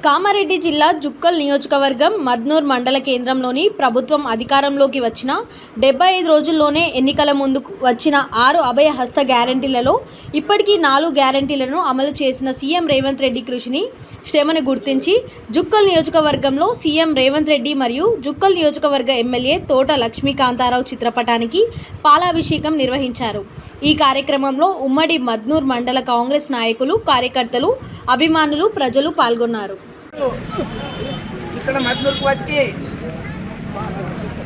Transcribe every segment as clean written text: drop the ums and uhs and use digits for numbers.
కామారెడ్డి జిల్లా జుక్కల్ నియోజకవర్గం మద్నూర్ మండల కేంద్రంలోని ప్రభుత్వం అధికారంలోకి వచ్చిన 75 రోజుల్లోనే ఎన్నికల ముందు వచ్చిన 6 అభయ హస్త గ్యారంటీలలో ఇప్పటికీ 4 గ్యారంటీలను అమలు చేసిన సీఎం రేవంత్ రెడ్డి కృషిని శ్రమను గుర్తించి జుక్కల్ నియోజకవర్గంలో సీఎం రేవంత్ రెడ్డి మరియు జుక్కల్ నియోజకవర్గ ఎమ్మెల్యే తోట లక్ష్మీకాంతారావు చిత్రపటానికి పాలాభిషేకం నిర్వహించారు। ఈ కార్యక్రమంలో ఉమ్మడి మద్నూర్ మండల కాంగ్రెస్ నాయకులు, కార్యకర్తలు, అభిమానులు, ప్రజలు పాల్గొన్నారు। ఇక్కడ మద్నూర్కు వచ్చి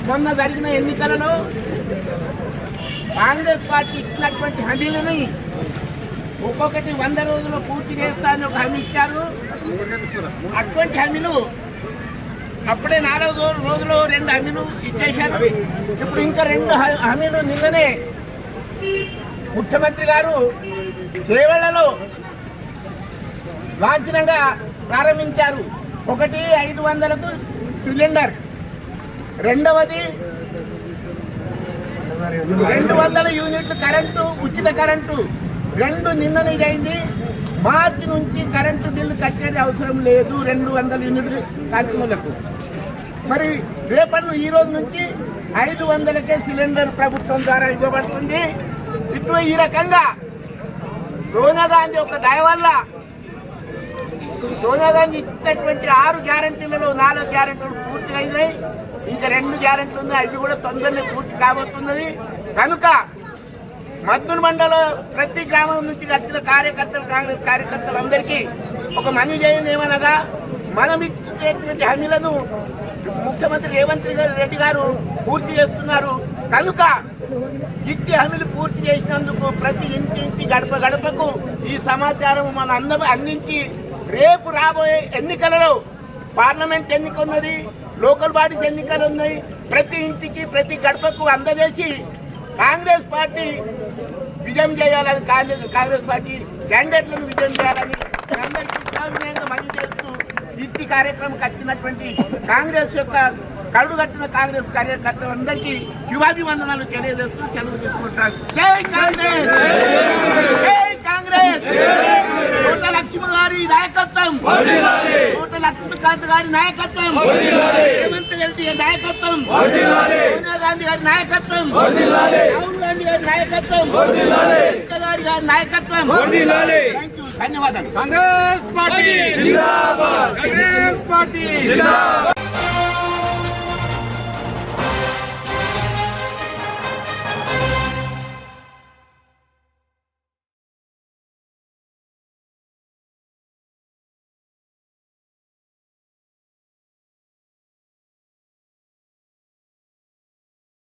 మొన్న జరిగిన ఎన్నికలలో కాంగ్రెస్ పార్టీ ఇచ్చినటువంటి హామీలని ఒక్కొక్కటి 100 రోజుల్లో పూర్తి చేస్తానని ఒక హామీ ఇచ్చారు। అటువంటి హామీలు అప్పుడే 4 రోజులు 2 హామీలు ఇచ్చేశారు। ఇప్పుడు ఇంకా 2 హామీలు నిన్ననే ముఖ్యమంత్రి గారు దేవళ్లలో లాంఛనంగా ప్రారంభించారు। ఒకటి 500కు సిలిండర్, రెండవది 200 యూనిట్లు కరెంటు, ఉచిత కరెంటు, 2 నిన్ననే అయింది। మార్చి నుంచి కరెంటు బిల్లు కట్టేది అవసరం లేదు 200 యూనిట్లు కాల్చినలకు। మరి రేపటి ఈ రోజు నుంచి 500కే సిలిండర్ ప్రభుత్వం ద్వారా ఇవ్వబడుతుంది। ఇప్పుడు ఈ రకంగా సోనియా గాంధీ ఒక దయ వల్ల సోనియా గాంధీ ఇచ్చినటువంటి 6 గ్యారంటీలలో 4 గ్యారంటీలు పూర్తి అయినాయి। ఇంకా 2 గ్యారంటీలు ఉన్నాయి, అవి కూడా తొందరనే పూర్తి కాబోతున్నది। కనుక మద్నూర్ మండలం ప్రతి గ్రామం నుంచి వచ్చిన కార్యకర్తలు, కాంగ్రెస్ కార్యకర్తలు అందరికీ ఒక మనవి చేయండి ఏమనగా, మనం ఇచ్చేటువంటి హామీలను ముఖ్యమంత్రి రేవంత్ రెడ్డి గారు పూర్తి చేస్తున్నారు। కనుక ఇట్టి హామీలు పూర్తి చేసినందుకు ప్రతి ఇంటి గడప గడపకు ఈ సమాచారం మన అందరూ అందించి రేపు రాబోయే ఎన్నికలలో పార్లమెంట్ ఎన్నిక ఉన్నది, లోకల్ బాడీస్ ఎన్నికలు ఉన్నాయి, ప్రతి ఇంటికి ప్రతి గడపకు అందజేసి కాంగ్రెస్ పార్టీ విజయం చేయాలని, కాంగ్రెస్ పార్టీ క్యాండిడేట్లను విజయం చేయాలని అందరికీ సవినయంగా మనవి చేస్తూ ఇట్టి కార్యక్రమం వచ్చినటువంటి కాంగ్రెస్ యొక్క కరుడు కట్టిన కాంగ్రెస్ కార్యకర్తలందరికీ శుభాభివందనాలు తెలియజేస్తూ సెలవు తీసుకుంటారు। జై కాంగ్రెస్, జై కాంగ్రెస్। తోట లక్ష్మి గారి నాయకత్వం, తోట లక్ష్మీకాంత్ గారి నాయకత్వం, రేవంత్ రెడ్డి నాయకత్వం, సోనియా గాంధీ గారి నాయకత్వం, రాహుల్ గాంధీ గారి నాయకత్వం, గారి నాయకత్వం। ధన్యవాదాలు। కాంగ్రెస్ పార్టీ జిందాబాద్, కాంగ్రెస్ పార్టీ జిందాబాద్।